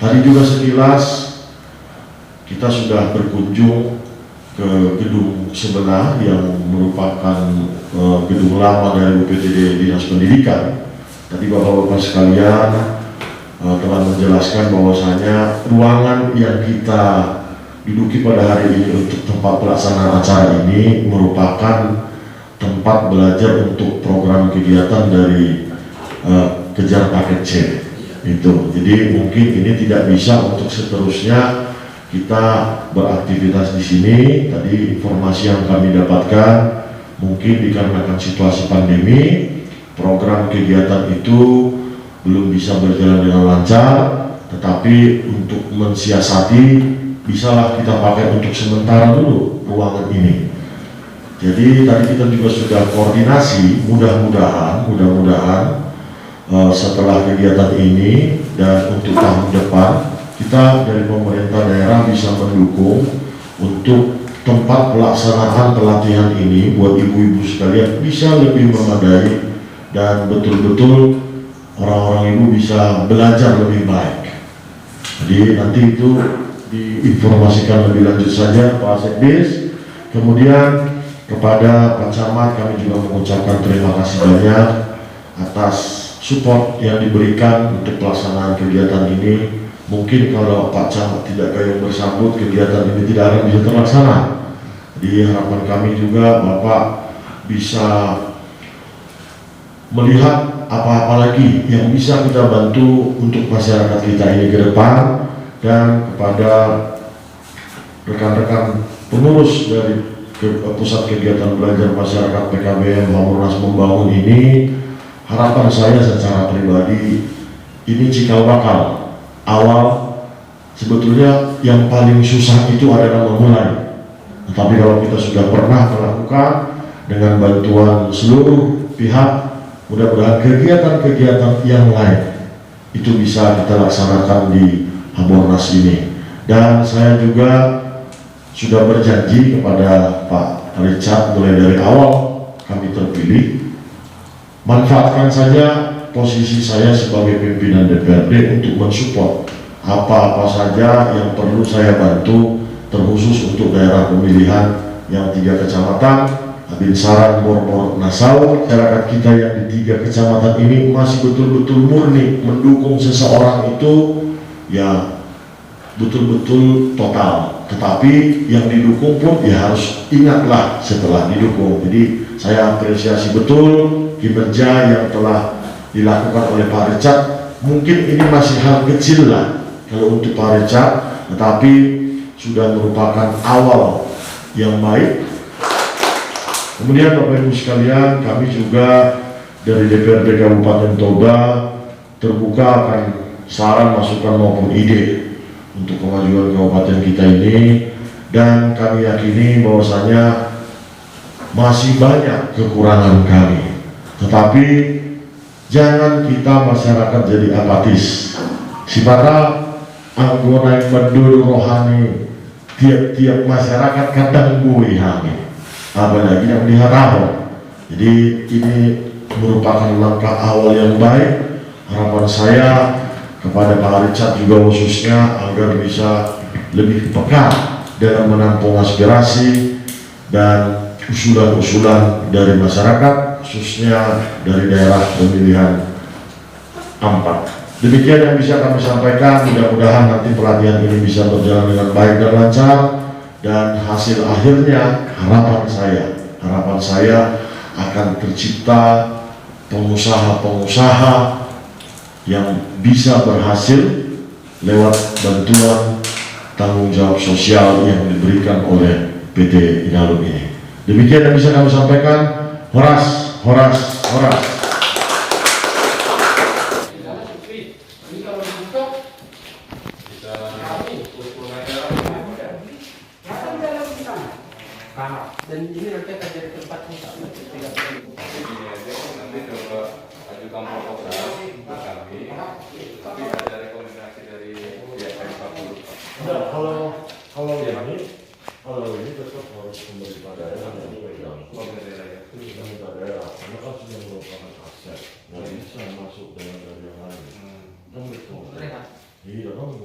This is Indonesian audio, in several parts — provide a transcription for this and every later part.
Tadi juga sekilas kita sudah berkunjung ke gedung sebelah yang merupakan gedung lama dari UPTD Dinas Pendidikan. Tadi Bapak-Bapak sekalian telah menjelaskan bahwasanya ruangan yang kita duduki pada hari ini untuk tempat pelaksanaan acara ini merupakan tempat belajar untuk program kegiatan dari Kejar Paket C. Itu. Jadi mungkin ini tidak bisa untuk seterusnya kita beraktivitas di sini. Tadi informasi yang kami dapatkan mungkin dikarenakan situasi pandemi, program kegiatan itu belum bisa berjalan dengan lancar, tetapi untuk mensiasati bisalah kita pakai untuk sementara dulu ruangan ini. Jadi tadi kita juga sudah koordinasi, mudah-mudahan setelah kegiatan ini dan untuk tahun depan kita dari pemerintah daerah bisa mendukung untuk tempat pelaksanaan pelatihan ini buat ibu-ibu sekalian bisa lebih memadai dan betul-betul orang-orang ibu bisa belajar lebih baik. Jadi nanti itu diinformasikan lebih lanjut saja Pak Sekdes. Kemudian kepada Pak Camat kami juga mengucapkan terima kasih banyak atas support yang diberikan untuk pelaksanaan kegiatan ini. Mungkin kalau Pak Camat tidak gayung bersambut, kegiatan ini tidak akan bisa terlaksana. Jadi harapan kami juga Bapak bisa melihat apa-apa lagi yang bisa kita bantu untuk masyarakat kita ini ke depan, dan kepada rekan-rekan pengurus dari Pusat Kegiatan Belajar Masyarakat PKBM Hamornas Membangun ini, harapan saya secara pribadi ini cikal bakal awal. Sebetulnya yang paling susah itu adalah memulai, tetapi kalau kita sudah pernah melakukan dengan bantuan seluruh pihak, mudah-mudahan kegiatan-kegiatan yang lain itu bisa kita laksanakan di Hamornas ini. Dan saya juga sudah berjanji kepada Pak Richard mulai dari awal kami terpilih, manfaatkan saja posisi saya sebagai pimpinan DPRD untuk mensupport apa-apa saja yang perlu saya bantu, terkhusus untuk daerah pemilihan yang 3 kecamatan, Abinsaran, Bormor, Nasau. Masyarakat kita yang di 3 kecamatan ini masih betul-betul murni mendukung seseorang itu, ya betul-betul total. Tetapi yang didukung pun ya harus ingatlah setelah didukung. Jadi saya apresiasi betul kinerja yang telah dilakukan oleh Pak Richard. Mungkin ini masih hal kecil lah kalau untuk Pak Richard, tetapi sudah merupakan awal yang baik. Kemudian Bapak Ibu sekalian, kami juga dari DPRD Kabupaten Toba terbuka akan saran, masukan maupun ide untuk kemajuan kabupaten kita ini, dan kami yakini bahwasanya masih banyak kekurangan kami, tetapi jangan kita masyarakat jadi apatis. Sifatnya anggota yang berdua rohani tiap-tiap masyarakat kadang bui kami, apalagi yang diharapkan. Jadi ini merupakan langkah awal yang baik. Harapan saya kepada Pak Richard juga khususnya agar bisa lebih peka dalam menampung aspirasi dan usulan-usulan dari masyarakat, khususnya dari daerah pemilihan 4. Demikian yang bisa kami sampaikan. Mudah-mudahan nanti pelatihan ini bisa berjalan dengan baik dan lancar, dan hasil akhirnya harapan saya akan tercipta pengusaha-pengusaha yang bisa berhasil lewat bantuan tanggung jawab sosial yang diberikan oleh PT Inalum ini. Demikian yang bisa kami sampaikan. Horas. Dan ini nanti akan jadi tempat nanti coba ajukan proposal ke kami, tapi ada rekomendasi dari pihak M40. Kalau ini tetap harus pemerintah daerah yang pegang. Pemerintah daerah, karena kan sudah merupakan aset, nggak bisa masuk dengan dari yang lain. Kan betul. Iya, kamu.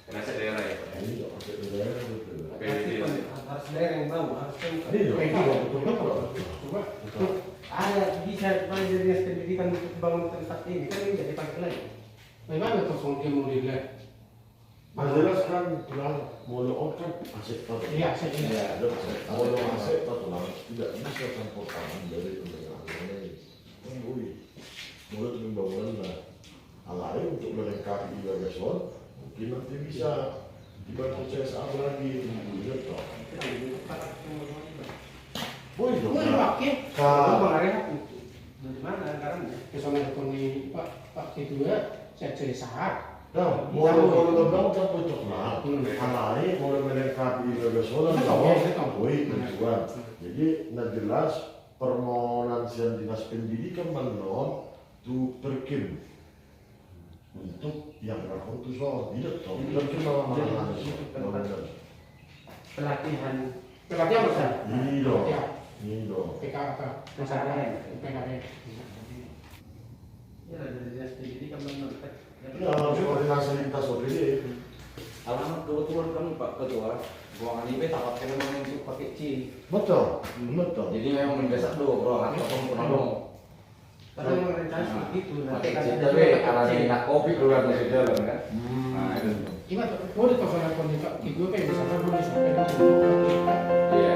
Penasihat daerah ya Pak. Iya, aset daerah betul. PDD. Harus daerah yang tahu, harus Iya, coba ada bisa dari dinas pendidikan untuk bangun tempat ini kan ini jadi pakai lagi. Bagaimana kosong dia mau dilihat? jelas kan tulang mulu kan aset atau Iya, aset, iya. ada aset. Mulu aset atau tulang tidak bisa campur tangan dari pendengar ini. Mulut pembangunan lain untuk melengkapi gagasan mungkin nanti bisa dibantu CSR lagi gitu. Boleh dong. Boleh pakai. Kalau pengaruhnya dari mana anggarannya? Kesana koni Pak Ketua saya cari sahar. Nah, mulai lebaran kan cocok lah. Lain mulai melengkapi gagasan bahwa tujuan. Jadi nah jelas permohonan sian dinas pendidikan menon tu terkim untuk yang rakon tu soal tidak tahu terkim mana Pelatihan Pelatihan besar. ini dong PK apa? Masalah. PKB. ya dari dinas pendidikan menurut ya harus koordinasi lintas OPD. Alamat kebetulan kan Pak Ketua, ruangan ini tapatkan memang untuk pakai C. Betul. Jadi memang mendesak do ruangan kosong pun ada. karena memang rencana seperti itu. Pakai C tapi alami nak kopi keluar dari jalan kan. Nah itu. Gimana? Boleh kesana koni Pak Ketua kayak misalnya boleh sampai pakai. Iya.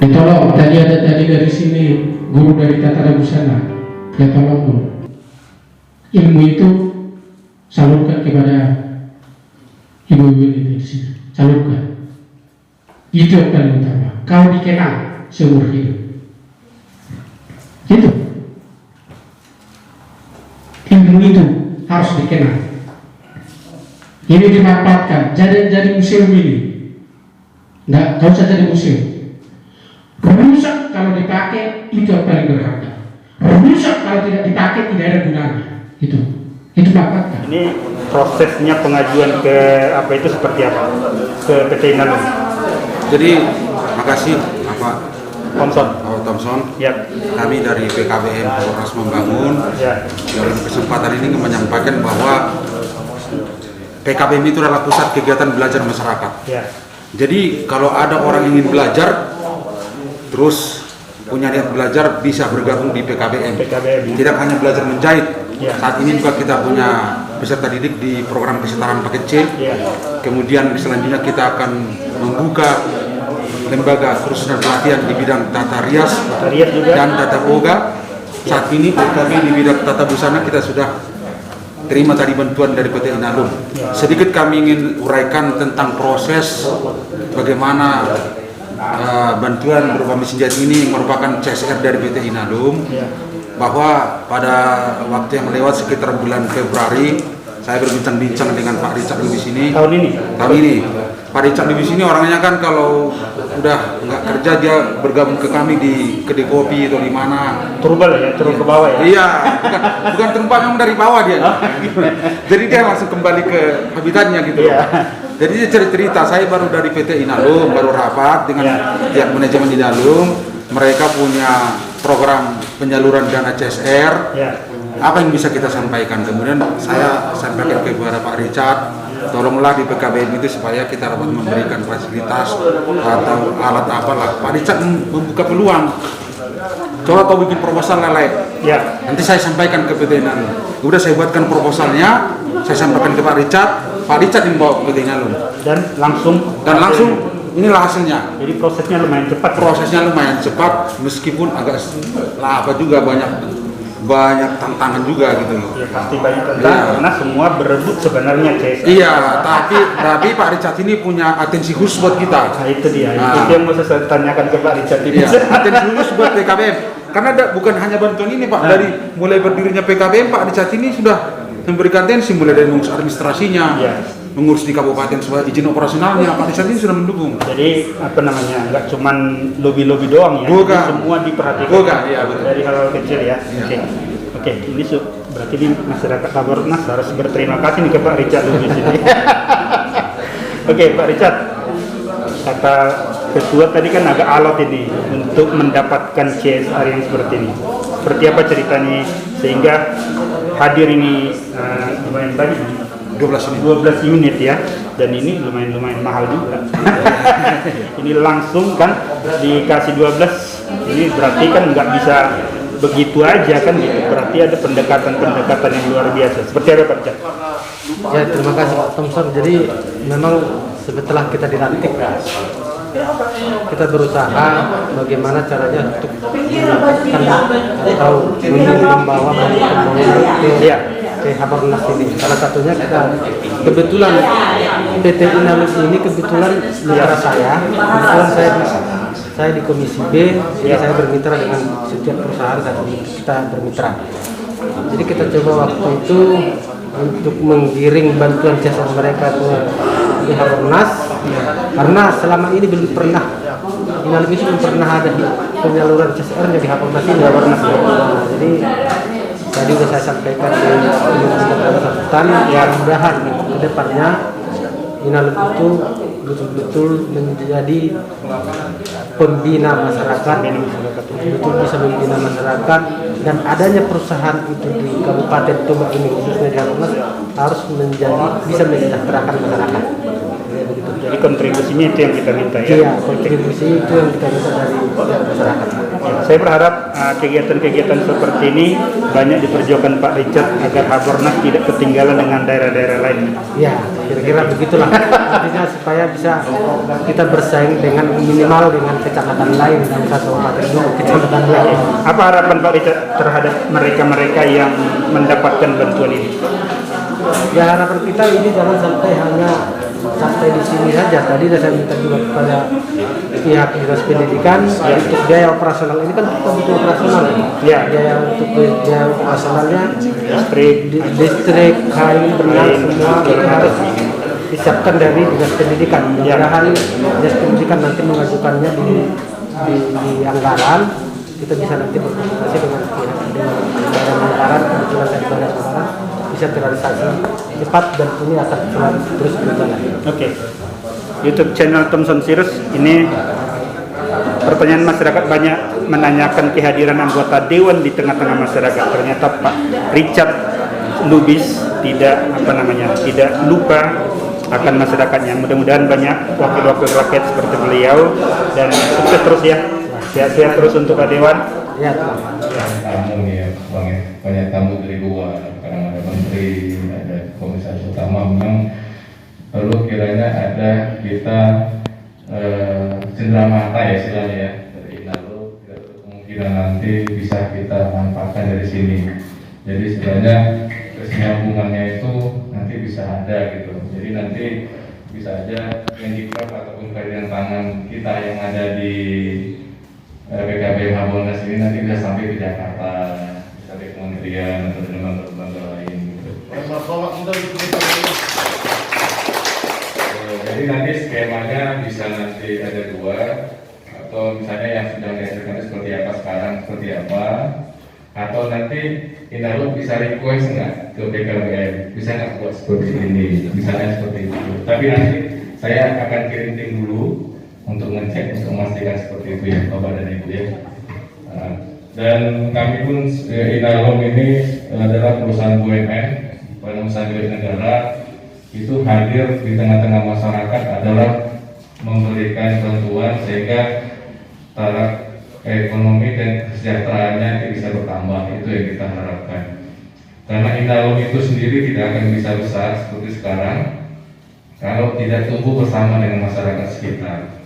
Tolong, tadi dari sini guru dari Tata Busana, ya tolong dong. Ilmu itu salurkan kepada ibu-ibu ini di sini, salurkan. Itu yang paling utama. Kau dikenal seumur hidup. Itu. Ilmu itu harus dikenal. Ini dimanfaatkan. Jadi museum ini. Nggak usah jadi museum. Rusak kalau dipakai itu yang paling berharga. Rusak kalau tidak dipakai tidak ada gunanya. Itu manfaatkan. Ini prosesnya pengajuan ke apa itu seperti apa? Ke PT Inalum. Jadi makasih Pak Thompson. Ya. Kami dari PKBM Polres Membangun Ya. dalam kesempatan ini menyampaikan bahwa PKBM itu adalah pusat kegiatan belajar masyarakat. Ya. Jadi kalau ada orang ingin belajar terus punya niat belajar bisa bergabung di PKBM. Tidak hanya belajar menjahit. Ya. Saat ini juga kita punya peserta didik di program kesetaraan paket C. Ya. Kemudian selanjutnya kita akan membuka lembaga kursus dan pelatihan di bidang tata rias juga. dan tata boga. Saat ini kami di bidang tata busana kita sudah terima tadi bantuan dari PT Inalum. Sedikit kami ingin uraikan tentang proses bagaimana bantuan berupa mesin jahit ini merupakan CSR dari PT Inalum. Bahwa pada waktu yang lewat sekitar bulan Februari saya berbincang-bincang dengan Pak Richard di sini. Tahun ini. Pak Richard di sini orangnya kan kalau udah nggak kerja dia bergabung ke kami di kedai kopi atau di mana. Turun ke bawah ya. Iya, bukan tempat memang dari bawah dia. Jadi dia langsung kembali ke habitatnya gitu. Iya. Jadi dia cerita saya baru dari PT Inalum, baru rapat dengan pihak manajemen Inalum. Mereka punya program penyaluran dana CSR. Ya. Apa yang bisa kita sampaikan? Kemudian saya sampaikan kepada Pak Richard, tolonglah di PKBM itu supaya kita dapat memberikan fasilitas atau alat apalah. Pak Richard membuka peluang. Coba kau bikin proposal lele. Ya. Nanti saya sampaikan ke PT Inalum. Udah saya buatkan proposalnya, saya sampaikan ke Pak Richard yang bawa ke PT Inalum. Dan langsung inilah hasilnya. Jadi prosesnya lumayan cepat. Prosesnya lumayan cepat meskipun agak lama juga, banyak tantangan juga gitu loh. Ya pasti banyak tantangan Iya. karena semua berebut sebenarnya CSR. Iya, tapi Pak Richard ini punya atensi khusus buat kita. Nah itu dia, Nah. itu yang mau saya tanyakan ke Pak Richard ini. Iya, atensi khusus buat PKBM. Karena bukan hanya bantuan ini Pak, dari mulai berdirinya PKBM Pak Richard ini sudah memberikan atensi mulai dari mengurus administrasinya, Iya. mengurus di kabupaten soal izin operasionalnya. Pak Richard ini sudah mendukung. Jadi apa namanya, nggak cuman lobby lobby doang ya, Bukan. jadi semua diperhatikan. Bukan, iya, betul. Dari hal-hal kecil ya. Iya. Oke, ini berarti ini masyarakat Habornas harus berterima kasih nih ke Pak Richard dulu di sini. Oke, Pak Richard, kata ketua tadi kan agak alot ini untuk mendapatkan CSR yang seperti ini. Seperti apa ceritanya sehingga hadir ini lumayan banyak. 12 unit ya, dan ini lumayan mahal juga. Ini langsung kan dikasih 12, ini berarti kan nggak bisa begitu aja kan gitu, berarti ada pendekatan yang luar biasa. Seperti apa Pak Richard? Ya, terima kasih Pak Thompson. Jadi memang setelah kita dilantik, kita berusaha bagaimana caranya untuk membawa Iya. ke Habornas ini. Salah satunya kita kebetulan PT Inalum ini kebetulan mitra saya. Kebetulan saya di Komisi B, jadi saya bermitra dengan setiap perusahaan saat ini kita bermitra. Jadi kita coba waktu itu untuk menggiring bantuan CSR mereka ke di Habornas, karena selama ini belum pernah Inalum ini belum pernah ada penyaluran CSR-nya di Habornas ini. Nah, jadi tadi sudah saya sampaikan di Bersangkutan, ya mudah-mudahan ke depannya Inalum itu betul-betul menjadi pembina masyarakat, betul bisa membina masyarakat, dan adanya perusahaan itu di Kabupaten Toba ini khususnya di Habornas harus bisa mensejahterakan masyarakat. Jadi kontribusinya itu yang kita minta ya. Iya, kontribusi itu yang kita minta dari masyarakat. Ya, saya berharap kegiatan-kegiatan seperti ini banyak diperjuangkan Pak Richard agar Habornas tidak ketinggalan dengan daerah-daerah lain. Ya, kira-kira begitulah. Artinya supaya bisa kita bersaing dengan minimal dengan kecamatan lain dan satu kecamatan lain. Apa harapan Pak Richard terhadap mereka-mereka yang mendapatkan bantuan ini? Ya, harapan kita ini jangan sampai hanya sampai di sini saja. Tadi saya minta juga kepada pihak dinas pendidikan untuk biaya operasional ini kan kita butuh operasional Ya. biaya untuk biaya operasionalnya distrik kain benang semua itu harus disiapkan dari dinas pendidikan. Mudah-mudahan dinas pendidikan nanti mengajukannya di anggaran, kita bisa nanti berkomunikasi dengan pihak dengan anggaran, kebetulan saya ada anggaran bisa terrealisasi cepat dan ini akan terus berjalan. Oke. YouTube channel Thompson Sirus ini pertanyaan masyarakat banyak menanyakan kehadiran anggota dewan di tengah-tengah masyarakat. Ternyata Pak Richard Lubis tidak lupa akan masyarakatnya. Mudah-mudahan banyak wakil-wakil rakyat seperti beliau dan sukses terus ya. Sehat-sehat terus untuk Pak Dewan. Ya, Tamu nih ya, Bang ya. Banyak tamu dari luar, kadang ada menteri, ada komisaris utama. Memang perlu kiranya ada kita cenderamata ya istilahnya ya dari Inalum, kemungkinan nanti bisa kita manfaatkan dari sini. Jadi sebenarnya kesinambungannya itu nanti bisa ada gitu. Jadi nanti bisa aja handicraft ataupun keringan tangan kita yang ada di PKBM Habornas ini nanti bisa sampai ke Jakarta, bisa ke kementerian atau lembaga lain gitu. Jadi nanti skemanya bisa nanti ada dua, atau misalnya yang sudah dihasilkan itu seperti apa sekarang, seperti apa, atau nanti Inalum bisa request nggak ke PKBM, bisa nggak buat seperti ini, misalnya seperti itu. Tapi nanti saya akan kirim tim dulu untuk ngecek, untuk memastikan seperti itu ya Bapak dan Ibu ya. Dan kami pun Inalum ini adalah perusahaan BUMN, badan usaha milik negara, itu hadir di tengah-tengah masyarakat adalah memberikan bantuan sehingga taraf ekonomi dan kesejahteraannya bisa bertambah. Itu yang kita harapkan. Karena Inalum itu sendiri tidak akan bisa besar seperti sekarang kalau tidak tumbuh bersama dengan masyarakat sekitar.